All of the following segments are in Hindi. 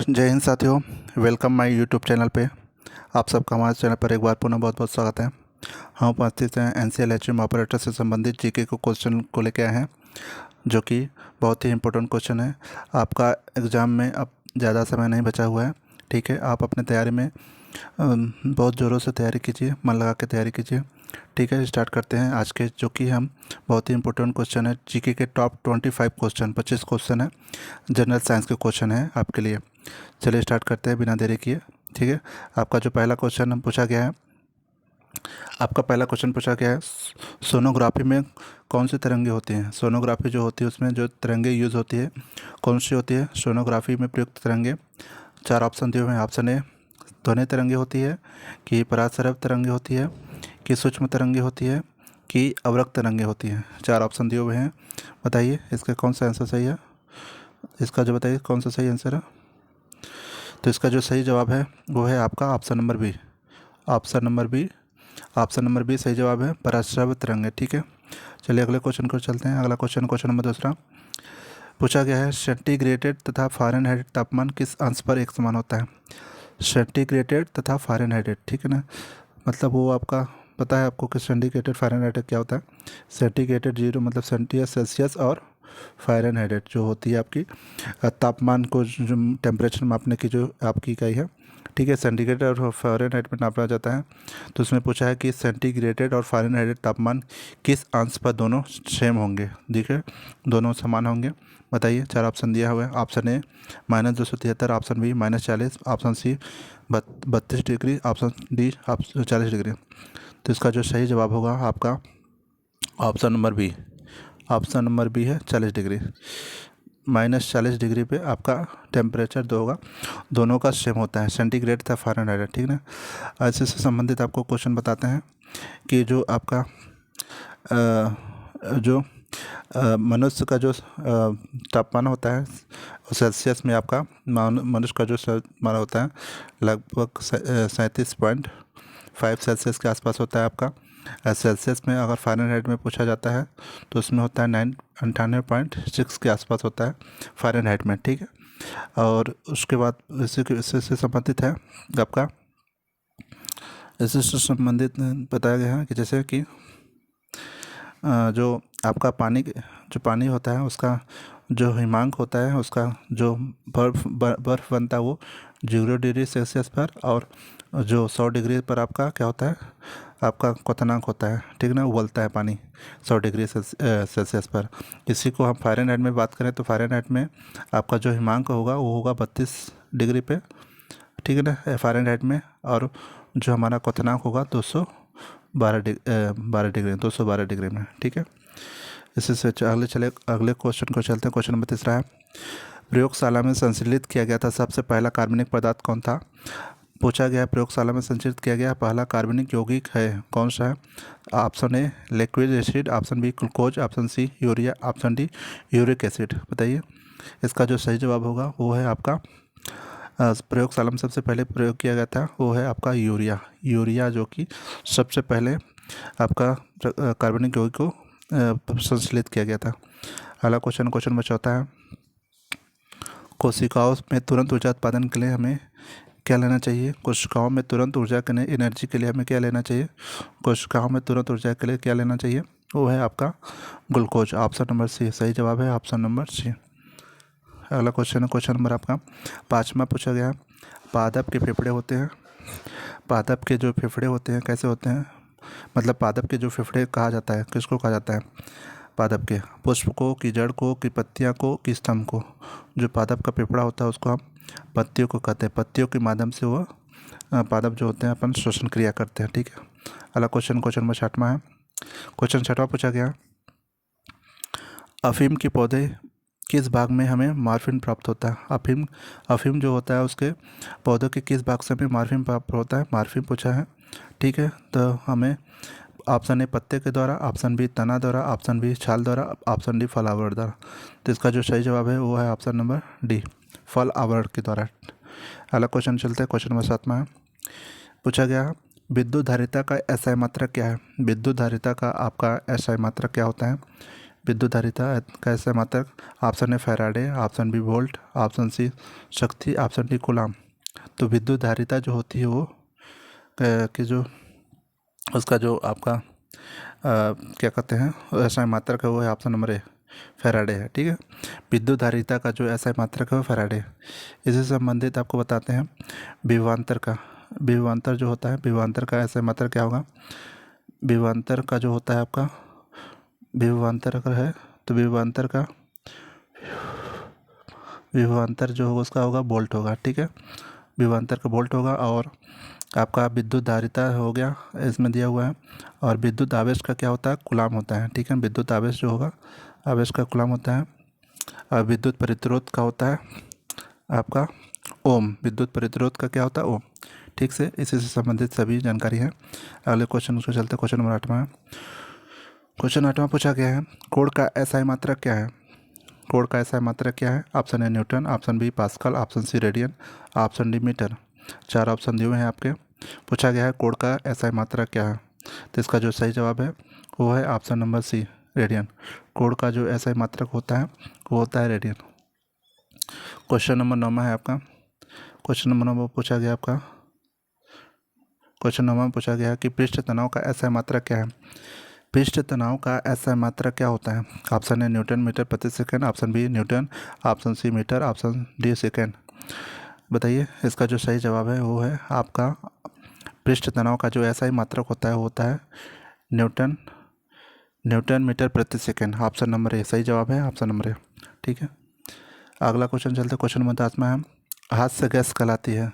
जय हिंद साथियों। वेलकम माय यूट्यूब चैनल पे। आप सबका हमारे चैनल पर एक बार पुनः बहुत बहुत स्वागत है। हम उपस्थित हैं NCL ऑपरेटर से संबंधित जीके को क्वेश्चन को लेके आए हैं, जो कि बहुत ही इंपॉर्टेंट क्वेश्चन है। आपका एग्ज़ाम में अब ज़्यादा समय नहीं बचा हुआ है, ठीक है। आप अपने तैयारी में बहुत ज़ोरों से तैयारी कीजिए, मन लगा के तैयारी कीजिए, ठीक है। स्टार्ट करते हैं आज के, जो कि हम बहुत ही इंपॉर्टेंट क्वेश्चन है। जीके के टॉप 25 क्वेश्चन, 25 क्वेश्चन है, जनरल साइंस के क्वेश्चन है आपके लिए। चलिए स्टार्ट करते हैं बिना देरी किए, ठीक है। आपका जो पहला क्वेश्चन पूछा गया है, सोनोग्राफी में कौन सी तरंगे होती हैं। सोनोग्राफी जो होती है उसमें जो तरंगे यूज़ होती है कौन सी होती है सोनोग्राफी में प्रयुक्त तरंगे। चार ऑप्शन दिए हुए हैं। ऑप्शन ए ध्वनि तरंगे होती है, कि परासरव तरंगे होती है, कि सूक्ष्म तरंगे होती है, कि अवरक्त तरंगे होती हैं। चार ऑप्शन दिए हुए हैं, बताइए इसका कौन सा आंसर सही है। इसका जो बताइए कौन सा सही आंसर है। तो इसका जो सही जवाब है वो है आपका option number B. Option number B सही जवाब है, पराश्रव तरंगे, ठीक है। चलिए अगले क्वेश्चन को चलते हैं। अगला क्वेश्चन नंबर दूसरा पूछा गया है, सेंटीग्रेडेड तथा फ़ारेनहाइट तापमान किस अंश पर एक समान होता है। सेंटीग्रेडेड तथा फ़ारेनहाइट, ठीक है ना। मतलब वो आपका पता है आपको कि सेंटीग्रेडेड फ़ारेनहाइट क्या होता है। सेंटीग्रेडेड 0 मतलब सेल्सियस, और फ़ारेनहाइट जो होती है आपकी तापमान को, जो टेम्परेचर मापने की जो आपकी इकाई है, ठीक है। सेंटीग्रेड और फ़ारेनहाइट में नापा जाता है। तो उसमें पूछा है कि सेंटीग्रेडेड और फ़ारेनहाइट तापमान किस अंश पर दोनों सेम होंगे, देखिए दोनों समान होंगे। बताइए। चार ऑप्शन दिया हुआ है। Option A -273, option B -40, option C 32 degree, option D 40 degree. तो इसका जो सही जवाब होगा आपका option number B. Option number B है 40 डिग्री। -40 डिग्री पे आपका टेम्परेचर दो होगा, दोनों का सेम होता है, सेंटीग्रेड तथा फ़ारेनहाइट, ठीक ना। ऐसे से संबंधित आपको क्वेश्चन बताते हैं कि जो आपका जो मनुष्य का जो तापमान होता है सेल्सियस में, आपका मनुष्य का जो तापमान होता है लगभग 37.5 सेल्सियस के आसपास होता है आपका सेल्सियस में। अगर फ़ारेनहाइट में पूछा जाता है तो उसमें होता है 98.6 के आसपास होता है फ़ारेनहाइट में, ठीक है। और उसके बाद इससे संबंधित है आपका, इससे संबंधित बताया गया है कि जैसे कि जो आपका जो पानी होता है उसका जो हिमांक होता है, उसका जो बर्फ़ बनता है वो 0 डिग्री सेल्सियस पर, और जो 100 डिग्री पर आपका क्या होता है, आपका क्वथनांक होता है, ठीक ना, उबलता है पानी 100 डिग्री सेल्सियस पर। इसी को हम फ़ारेनहाइट में बात करें तो फ़ारेनहाइट में आपका जो हिमांक होगा वो होगा 32 डिग्री पे, ठीक है ना, फ़ारेनहाइट में। और जो हमारा क्वथनांक होगा 212 डिग्री में, ठीक है। इसी से अगले क्वेश्चन को चलते हैं। क्वेश्चन नंबर तीसरा है, प्रयोगशाला में संश्लेषित किया गया था सबसे पहला कार्बनिक पदार्थ कौन था। पूछा गया प्रयोगशाला में संश्लेषित किया गया पहला कार्बनिक यौगिक है कौन सा है। Option A liquid acid, option B glucose, option C urea, option D uric acid. बताइए इसका जो सही जवाब होगा वो है आपका प्रयोगशाला में सबसे पहले प्रयोग किया गया था वो है आपका यूरिया, जो कि सबसे पहले आपका कार्बनिक यौगिक को संश्लेषित किया गया था। अगला क्वेश्चन नंबर चौथा है, कोशिकाओं में तुरंत ऊर्जा उत्पादन के लिए हमें क्या लेना चाहिए। कोशिकाओं में तुरंत ऊर्जा के लिए, एनर्जी के लिए हमें क्या लेना चाहिए। कोशिकाओं में तुरंत ऊर्जा के लिए क्या लेना चाहिए, वो है आपका ग्लूकोज। ऑप्शन नंबर सी सही जवाब है, ऑप्शन नंबर सी। अगला क्वेश्चन नंबर आपका पाँचवा पूछा गया, पादप के फेफड़े होते हैं। पादप के जो फेफड़े होते हैं कैसे होते हैं, मतलब पादप के जो फेफड़े कहा जाता है, किसको कहा जाता है। पादप के पुष्प को, की जड़ को, की पत्तियाँ को, की स्तंभ को। जो पादप का फेफड़ा होता है उसको हम पत्तियों को कहते हैं। पत्तियों के माध्यम से वो पादप जो होते हैं अपन श्वसन क्रिया करते हैं, ठीक है। अगला क्वेश्चन नंबर छठवां है। क्वेश्चन छठवां पूछा गया, अफीम के पौधे किस भाग में हमें मॉर्फिन प्राप्त होता है। अफीम जो होता है उसके पौधों के किस भाग से हमें मॉर्फिन प्राप्त होता है, मॉर्फिन पूछा है, ठीक है। तो हमें ऑप्शन ए पत्ते के द्वारा, ऑप्शन बी तना द्वारा, ऑप्शन बी छाल द्वारा, ऑप्शन डी फल आवरण द्वारा। तो इसका जो सही जवाब है वो है ऑप्शन नंबर डी, फल आवरण के द्वारा। अगला क्वेश्चन चलते हैं। क्वेश्चन नंबर 7वां है। पूछा गया, विद्युत धारिता का एसआई मात्रक क्या है। विद्युत धारिता का आपका एसआई मात्रक क्या होता है। विद्युत धारिता का ऐसा मात्रक, option A Faraday, option B volt, option C शक्ति, ऑप्शन डी कूलाम। तो विद्युत धारिता जो होती है वो कि जो उसका जो आपका क्या कहते हैं ऐसा मात्रक है वो है ऑप्शन नंबर ए फैराडे है, ठीक है। विद्युत धारिता का जो ऐसा मात्रक है वो फैराडे है। इससे संबंधित आपको बताते हैं विभवांतर का। विभवांतर जो होता है, विभवांतर का ऐसा मात्रक क्या होगा, विभवांतर का जो होता है आपका, विभवांतर अगर है तो विभवांतर जो होगा उसका होगा वोल्ट होगा, ठीक है। विभवांतर का वोल्ट होगा। और आपका विद्युत धारिता हो गया इसमें दिया हुआ है। और विद्युत आवेश का क्या होता है, कूलाम होता है, ठीक है। विद्युत आवेश जो होगा आवेश का कूलाम होता है। और विद्युत प्रतिरोध का होता है आपका ओम। विद्युत प्रतिरोध का क्या होता है, ओम, ठीक से। इसी से संबंधित सभी जानकारी है। अगले क्वेश्चन को चलते, क्वेश्चन नंबर 8वां है। क्वेश्चन 8वां पूछा गया है कोण का एसआई मात्रक क्या है। कोण का एसआई मात्रक क्या है, option A newton, option B pascal, option C radian, option D metre. 4 option दिए हुए हैं आपके। पूछा गया है कोण का एसआई मात्रक क्या है, तो इसका जो सही जवाब है वो है ऑप्शन नंबर सी रेडियन। कोण का जो एसआई मात्रक होता है वो होता है रेडियन। क्वेश्चन नंबर 9 है आपका। क्वेश्चन नंबर 9 पूछा गया आपका, क्वेश्चन नंबर में पूछा गया कि पृष्ठ तनाव का एसआई मात्रक क्या है। पृष्ठ तनाव का एसआई मात्रक क्या होता है, ऑप्शन ए न्यूटन मीटर प्रति second, option B newton, option C metre, option D second. बताइए इसका जो सही जवाब है वो है आपका पृष्ठ तनाव का जो एसआई मात्रक होता है वो होता है न्यूटन मीटर प्रति सेकंड। ऑप्शन नंबर ए सही जवाब है, ऑप्शन नंबर ए, ठीक है। अगला क्वेश्चन चलते, क्वेश्चन नंबर 10 में है हाथ से गैस कहलाती है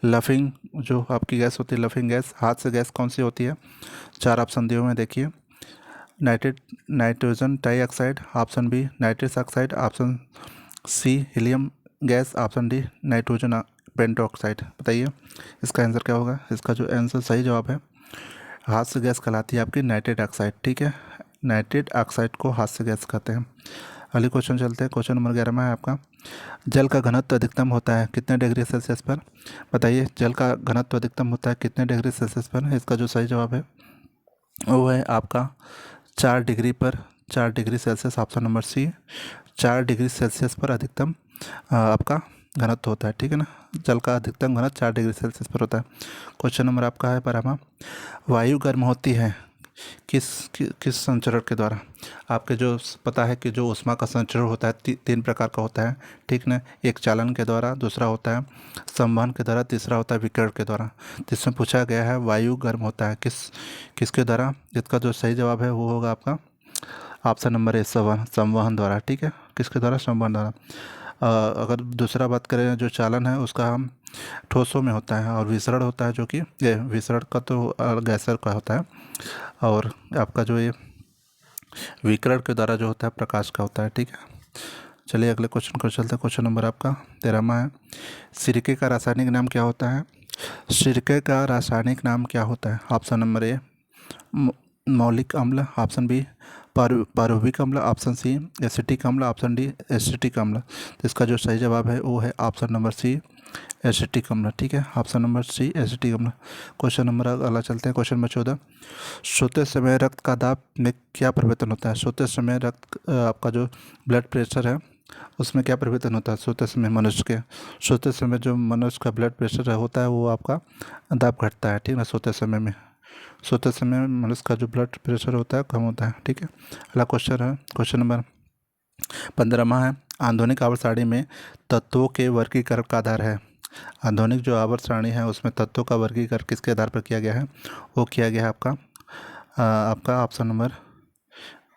लफिंग, जो आपकी गैस होती है लफिंग गैस, हाथ से गैस कौन सी होती है। 4 ऑप्शन दिए हुए हैं देखिए। Nitrogen dioxide, option B nitrous oxide, option C helium gas, option D nitrogen pentoxide. बताइए इसका आंसर क्या होगा। इसका जो आंसर सही जवाब है हाथ से गैस कहलाती है आपकी नाइट्रेट ऑक्साइड, ठीक है। नाइट्रेट ऑक्साइड को हाथ से गैस कहते हैं। अगले क्वेश्चन चलते हैं, क्वेश्चन नंबर 11 में है आपका जल का घनत्व अधिकतम होता है कितने डिग्री सेल्सियस पर। बताइए जल का घनत्व अधिकतम होता है कितने डिग्री सेल्सियस पर। इसका जो सही जवाब है वो है आपका 4 डिग्री पर, 4 degree Celsius, option number C. 4 degree Celsius पर अधिकतम आपका घनत्व होता है, ठीक है ना। जल का अधिकतम घनत्व 4 डिग्री सेल्सियस पर होता है। क्वेश्चन नंबर आपका है 12वां वायु गर्म होती है किस संचरण के द्वारा। आपके जो पता है कि जो ऊष्मा का संचरण होता है 3 प्रकार का होता है, ठीक ना। एक चालन के द्वारा, दूसरा होता है संवहन के द्वारा, तीसरा होता है विकिरण के द्वारा। जिसमें पूछा गया है वायु गर्म होता है किसके द्वारा। इसका जो सही जवाब है वो होगा आपका ऑप्शन नंबर ए संवहन द्वारा, ठीक है। किसके द्वारा, संवहन द्वारा। अगर दूसरा बात करें जो चालन है उसका हम ठोसों में होता है, और विसरण होता है जो कि ये विसरण का तो गैसर का होता है, और आपका जो ये विकिरण के द्वारा जो होता है प्रकाश का होता है, ठीक है। चलिए अगले क्वेश्चन को चलते हैं। क्वेश्चन नंबर आपका 13वां है सिरके का रासायनिक नाम क्या होता है। सिरके का रासायनिक नाम क्या होता है। ऑप्शन नंबर ए मौलिक अम्ल, ऑप्शन बी पारुविक अम्ल, ऑप्शन सी एसिटिक अम्ल, ऑप्शन डी एसिटिक अम्ल। तो इसका जो सही जवाब है वो है ऑप्शन नंबर सी एसिटिक अम्ल, ठीक है। ऑप्शन नंबर सी एसिटिक अम्ल। क्वेश्चन नंबर अगला चलते हैं, क्वेश्चन नंबर 14 सोते समय रक्त का दाब में क्या परिवर्तन होता है। सोते समय रक्त आपका जो ब्लड प्रेशर है उसमें क्या परिवर्तन होता है। सोते समय मनुष्य के, सोते समय जो मनुष्य का ब्लड प्रेशर होता है वो आपका दाब घटता है, ठीक है ना। सोते समय मनुष्य का जो ब्लड प्रेशर होता है कम होता है, ठीक है। अगला क्वेश्चन है क्वेश्चन नंबर 15वां है आधुनिक आवर्त सारणी में तत्वों के वर्गीकरण का आधार है। आधुनिक जो आवर्त सारणी है उसमें तत्वों का वर्गीकरण किसके आधार पर किया गया है, वो किया गया है आपका ऑप्शन नंबर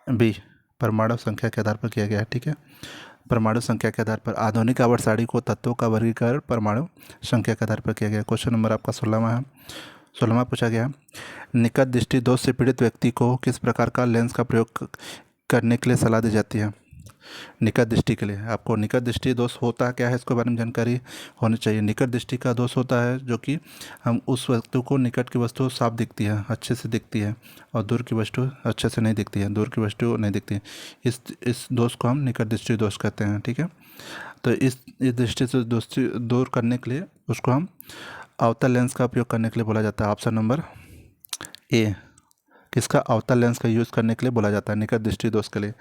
बी परमाणु संख्या के आधार पर किया गया है, ठीक है। परमाणु संख्या के आधार पर आधुनिक आवर्त सारणी को तत्वों का वर्गीकरण परमाणु संख्या के आधार पर किया गया। क्वेश्चन नंबर आपका 16वां है। 16वां पूछा गया निकट दृष्टि दोष से पीड़ित व्यक्ति को किस प्रकार का लेंस का प्रयोग करने के लिए सलाह दी जाती है। निकट दृष्टि के लिए आपको निकट दृष्टि दोष होता क्या है इसके बारे में जानकारी होनी चाहिए। निकट दृष्टि का दोष होता है जो कि हम उस वस्तु को निकट की वस्तु साफ दिखती है, अच्छे से दिखती है, और दूर की वस्तु अच्छे से नहीं दिखती है, दूर की वस्तु नहीं दिखती है। इस दोष को हम निकट दृष्टि दोष कहते हैं, ठीक है। तो इस दृष्टि से दोस्ती दूर करने के लिए उसको हम अवतल लेंस का उपयोग करने के लिए बोला जाता है। ऑप्शन नंबर ए किसका, अवतल लेंस का यूज़ करने के लिए बोला जाता है निकट दृष्टि दोष के लिए।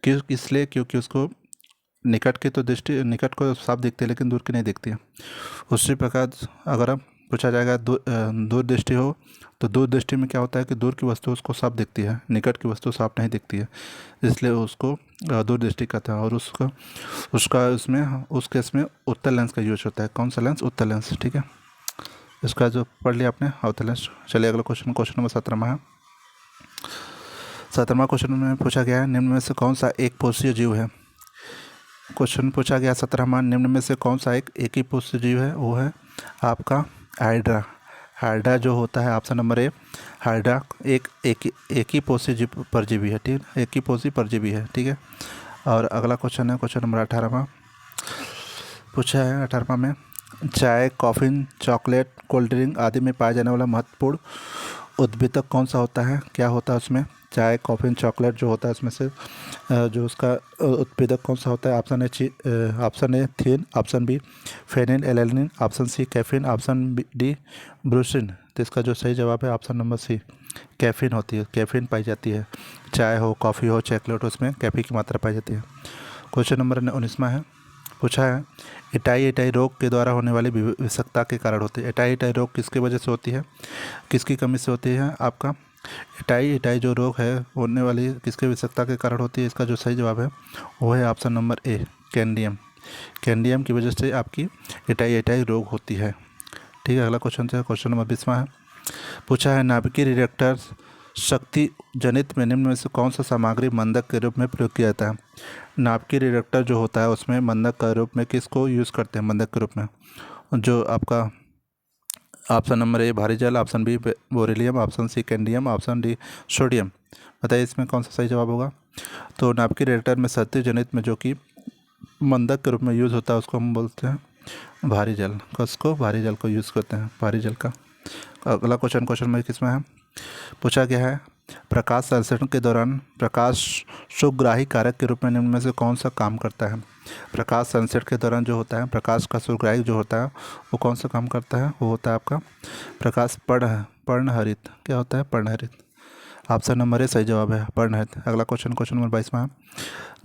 क्यों, इसलिए क्योंकि उसको निकट को साफ दिखती है लेकिन दूर की नहीं दिखती है। उसी प्रकार अगर अब पूछा जाएगा दूर दृष्टि हो, तो दूर दृष्टि में क्या होता है कि दूर की वस्तु उसको साफ दिखती है, निकट की वस्तु साफ नहीं दिखती है, इसलिए उसको दूर दृष्टि कहते हैं। और उसका उसमें उस केस में उत्तल लेंस का यूज होता है। कौन सा लेंस? उत्तल लेंस। ठीक है, इसका जो पढ़ लिया आपने अवतल लेंस। चलिए अगला क्वेश्चन नंबर 17वां है। 17वां क्वेश्चन में पूछा गया है, निम्न में से कौन सा एक पोषीय जीव है। क्वेश्चन पूछा गया 17वां, निम्न में से कौन सा एक ही पोषीय जीव है। वो है आपका हाइड्रा। हाइड्रा जो होता है ऑप्शन नंबर ए, हाइड्रा एक ही पोषी जीव परजीवी है। ठीक है, एक ही पोषी परजीवी है। ठीक है, और अगला क्वेश्चन है क्वेश्चन नंबर 18वां। पूछा है 18वां में, चाय, कॉफ़ी, चॉकलेट, कोल्ड ड्रिंक आदि में पाया जाने वाला महत्वपूर्ण उद्दीपक कौन सा होता है। क्या होता है उसमें? चाय, कॉफ़ी, चॉकलेट जो होता है उसमें से जो उसका उत्प्रेरक कौन सा होता है? Option A theine, option B phenylalanine, option C caffeine, option D brucine. तो इसका जो सही जवाब है ऑप्शन नंबर सी, कैफीन होती है। कैफीन पाई जाती है, चाय हो, कॉफ़ी हो, चॉकलेट हो, उसमें कैफीन की मात्रा पाई जाती है। क्वेश्चन नंबर 19वां है। पूछा है, एटाई रोग के द्वारा होने वाली विषाक्तता के कारण होती है। एटाई रोग किसकी वजह से होती है, किसकी कमी से होती है? आपका एटाई जो रोग है होने वाली किसके विषाक्तता के कारण होती है? इसका जो सही जवाब है वो है ऑप्शन नंबर ए, कैंडियम। कैंडियम की वजह से आपकी एटाई रोग होती है। ठीक है, अगला क्वेश्चन है क्वेश्चन नंबर 20वां है। पूछा है, नाभिकीय रिएक्टर शक्ति जनित में निम्न में से कौन सा सामग्री मंदक के रूप में प्रयोग किया जाता है। नाभिकीय रिएक्टर जो होता है उसमें मंदक का रूप में किसको यूज़ करते हैं? मंदक के रूप में जो आपका ऑप्शन नंबर ए भारी जल, option B beryllium, option C cadmium, option D sodium. बताइए इसमें कौन सा सही जवाब होगा। तो नाभिकीय रिएक्टर में शक्ति जनित में जो कि मंदक के रूप में यूज़ होता है उसको हम बोलते हैं भारी जल। उसको भारी जल को यूज़ करते हैं, भारी जल का। अगला क्वेश्चन में किसमें है? पूछा गया है, प्रकाश संश्लेषण के दौरान प्रकाश सुग्राही कारक के रूप में निम्न में से कौन सा काम करता है। प्रकाश संश्लेषण के दौरान जो होता है प्रकाश का सुग्राही जो होता है वो कौन सा काम करता है? वो होता है आपका प्रकाश पर्णहरित। क्या होता है? पर्णहरित। ऑप्शन नंबर ए सही जवाब है, पर्णहरित। अगला क्वेश्चन नंबर 22वां है।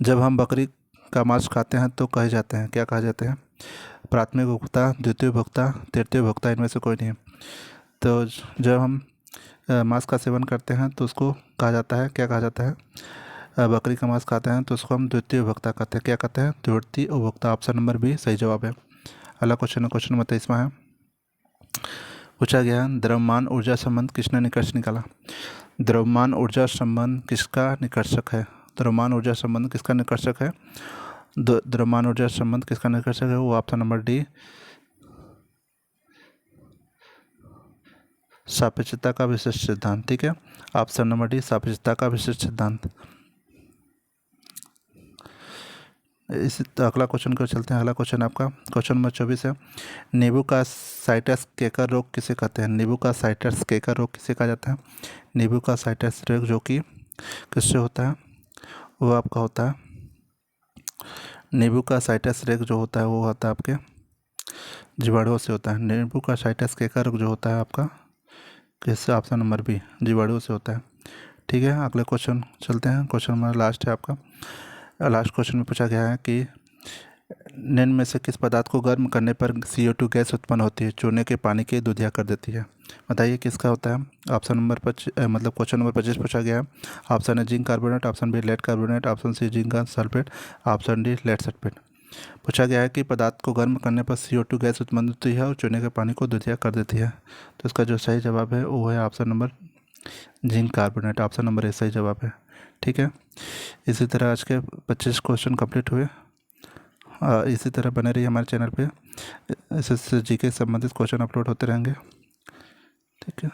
जब हम बकरी का मांस खाते हैं तो कहे जाते हैं, क्या कहा जाते हैं? प्राथमिक उपभोक्ता, द्वितीय उपभोक्ता, तृतीय उपभोक्ता, इनमें से कोई नहीं है। तो जब हम मांस का सेवन करते हैं तो उसको कहा जाता है, क्या कहा जाता है? बकरी का मांस खाते हैं तो उसको हम द्वितीय उपभोक्ता कहते हैं। क्या कहते हैं? द्वितीय उपभोक्ता। ऑप्शन नंबर बी सही जवाब है। अगला क्वेश्चन नंबर 23वां है। पूछा गया, द्रव्यमान ऊर्जा संबंध किसने निष्कर्ष निकाला। द्रव्यमान ऊर्जा संबंध किसका निष्कर्षक है? द्रव्यमान ऊर्जा संबंध किसका निष्कर्षक है? द्रव्यमान ऊर्जा संबंध किसका निष्कर्षक है? वो ऑप्शन नंबर डी, सापेक्षता का विशिष्ट सिद्धांत। ठीक है, ऑप्शन नंबर डी, सापेक्षता का विशिष्ट सिद्धांत। इसी तो अगला क्वेश्चन को चलते हैं। अगला क्वेश्चन आपका क्वेश्चन नंबर 24 है। नींबू का साइटस केकर रोग किसे कहते हैं? नींबू का साइटस केकर रोग किसे कहा जाता है? नींबू का साइटस रोग जो कि किससे होता है? वो आपका होता है नींबू का साइटस रोग जो होता है वो होता है आपके जीवाणुओं से होता है। नींबू का साइटस केकर रोग जो होता है आपका किससे? ऑप्शन नंबर बी, जीवाणुओं से होता है। ठीक है, अगले क्वेश्चन चलते हैं। क्वेश्चन नंबर लास्ट है आपका। लास्ट क्वेश्चन में पूछा गया है कि निम्न में से किस पदार्थ को गर्म करने पर CO2 गैस उत्पन्न होती है? चूने के पानी की दूधिया कर देती है। बताइए किसका होता है? ऑप्शन नंबर क्वेश्चन नंबर 25 पूछा गया है। ऑप्शन है zinc carbonate, option B lead carbonate, option C zinc sulphate, option D lead sulphate. पूछा गया है कि पदार्थ को गर्म करने पर CO2 गैस उत्पन्न होती है और चूने के पानी को दूधिया कर देती है। तो इसका जो सही जवाब है वो है option number zinc carbonate. Option number A सही जवाब है। ठीक है, इसी तरह आज के 25 क्वेश्चन कंप्लीट हुए। इसी तरह बने रहिए हमारे चैनल पे, इससे GK से संबंधित क्वेश्चन अपलोड होते रहेंगे। ठीक है।